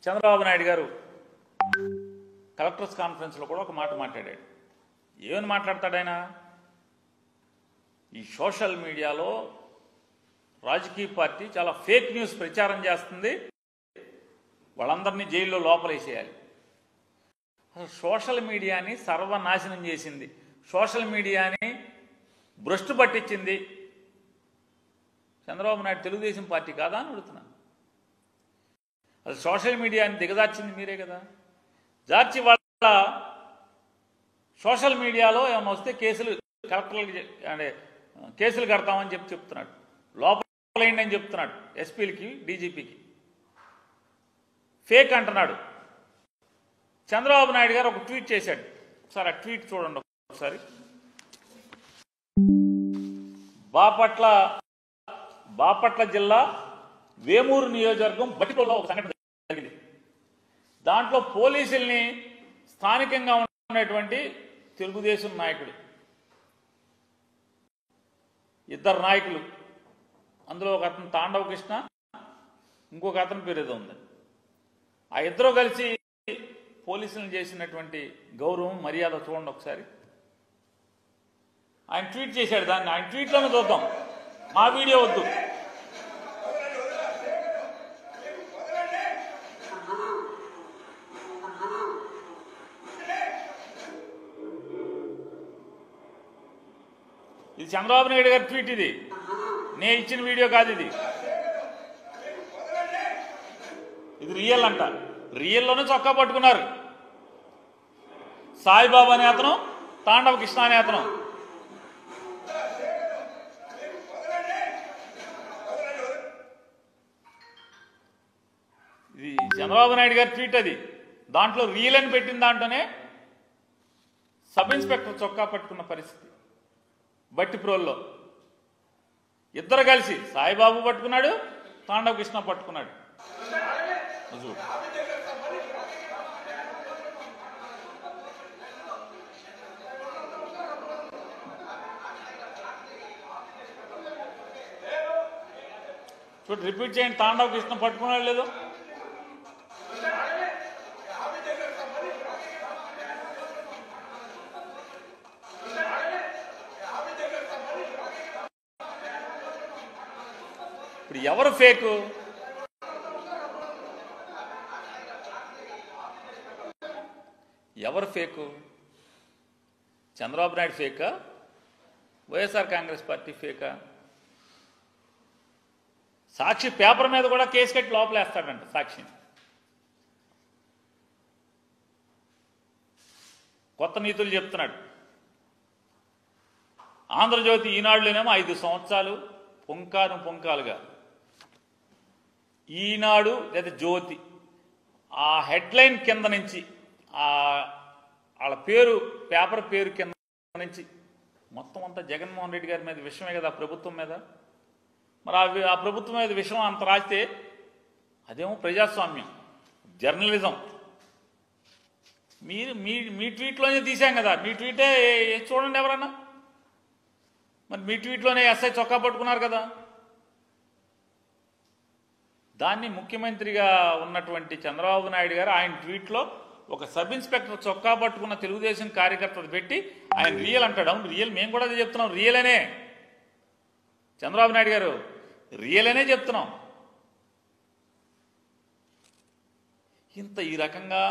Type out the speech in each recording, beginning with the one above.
చంద్రబాబు నాయుడు గారు కలెక్టర్స్ కాన్ఫరెన్స్లో కూడా ఒక మాట మాట్లాడాడు. ఏమని మాట్లాడతాడు ఆయన? ఈ సోషల్ మీడియాలో రాజకీయ పార్టీ చాలా ఫేక్ న్యూస్ ప్రచారం చేస్తుంది, వాళ్ళందరినీ జైల్లో లోపలేసేయాలి. అసలు సోషల్ మీడియాని సర్వనాశనం చేసింది, సోషల్ మీడియాని భ్రష్టు పట్టించింది చంద్రబాబు నాయుడు తెలుగుదేశం పార్టీ కాదా అని అడుగుతున్నాను. అసలు సోషల్ మీడియాని దిగదార్చింది మీరే కదా. జార్చి వాళ్ళ సోషల్ మీడియాలో ఏమన్నా వస్తే కేసులు కలెక్టర్లకి అంటే కేసులు కడతామని చెప్తున్నాడు, లోపలేండి అని చెప్తున్నాడు ఎస్పీలకి డీజీపీకి. ఫేక్ అంటున్నాడు. చంద్రబాబు నాయుడు గారు ఒక ట్వీట్ చేశాడు, ఒకసారి ఆ ట్వీట్ చూడండి ఒకసారి. బాపట్ల జిల్లా వేమూరు నియోజకవర్గం బట్టిపోలో ఒక సంఘటన జరిగింది. దాంట్లో పోలీసుల్ని స్థానికంగా ఉన్నటువంటి తెలుగుదేశం నాయకుడు, ఇద్దరు నాయకులు, అందులో ఒక అతను తాండవ కృష్ణ, ఇంకొక అతని పేరు ఏదో ఉంది, ఆ ఇద్దరు కలిసి పోలీసులను చేసినటువంటి గౌరవం మర్యాద చూడండి ఒకసారి. ఆయన ట్వీట్ చేశాడు, దాన్ని ఆయన ట్వీట్లోనే చూద్దాం, మా వీడియో వద్దు. ఇది చంద్రబాబు నాయుడు గారి ట్వీట్, ఇది నేను ఇచ్చిన వీడియో కాదు, ఇది రియల్ అంట. రియల్లోనే చొక్కా పట్టుకున్నారు సాయిబాబా అనే అతను, తాండవ కృష్ణ అనే అతను. ఇది చంద్రబాబు నాయుడు గారి ట్వీట్, అది దాంట్లో రియల్ అని పెట్టిన దాంట్లోనే సబ్ ఇన్స్పెక్టర్ చొక్కా పట్టుకున్న పరిస్థితి బట్టిప్రోల్లో. ఇద్దరు కలిసి సాయిబాబు పట్టుకున్నాడు, తాండవ కృష్ణ పట్టుకున్నాడు. చూడు, రిపీట్ చేయండి, తాండవ కృష్ణ పట్టుకున్నాడు లేదు. ఇప్పుడు ఎవరు ఫేకు? ఎవరు ఫేకు? చంద్రబాబు నాయుడు ఫేకా, వైఎస్ఆర్ కాంగ్రెస్ పార్టీ ఫేకా? సాక్షి పేపర్ మీద కూడా కేసు కట్టి లోపలేస్తాడంట సాక్షిని. కొత్త నీతులు చెప్తున్నాడు. ఆంధ్రజ్యోతి ఈనాడులోనేమో 5 సంవత్సరాలు పొంకాలుగా, ఈనాడు లేదా జ్యోతి ఆ హెడ్లైన్ కింద నుంచి వాళ్ళ పేరు, పేపర్ పేరు కింద నుంచి మొత్తం అంతా జగన్మోహన్ రెడ్డి గారి మీద విషయమే కదా, ప్రభుత్వం మీద. మరి ఆ ప్రభుత్వం మీద విషయం అంత రాస్తే అదేమో ప్రజాస్వామ్యం, జర్నలిజం. మీ ట్వీట్లోనే తీసాం కదా, మీ ట్వీటే చూడండి ఎవరన్నా. మరి మీ ట్వీట్లోనే ఎస్ఐ చొక్కా పట్టుకున్నారు కదా. దాన్ని ముఖ్యమంత్రిగా ఉన్నటువంటి చంద్రబాబు నాయుడు గారు ఆయన ట్వీట్లో ఒక సబ్ ఇన్స్పెక్టర్ చొక్కా పట్టుకున్న తెలుగుదేశం కార్యకర్తలు పెట్టి ఆయన రియల్ అంటాడు. అవును రియల్, మేము కూడా అదే చెప్తున్నాం, రియల్ అనే. చంద్రబాబు నాయుడు గారు రియల్ అనే చెప్తున్నాం. ఈ రకంగా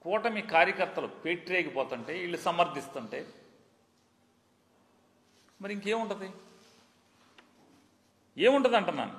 కూటమి కార్యకర్తలు పెట్టిరేగిపోతుంటే, వీళ్ళు సమర్థిస్తుంటే మరి ఇంకేముంటుంది? ఏముంటుంది అంటున్నాను.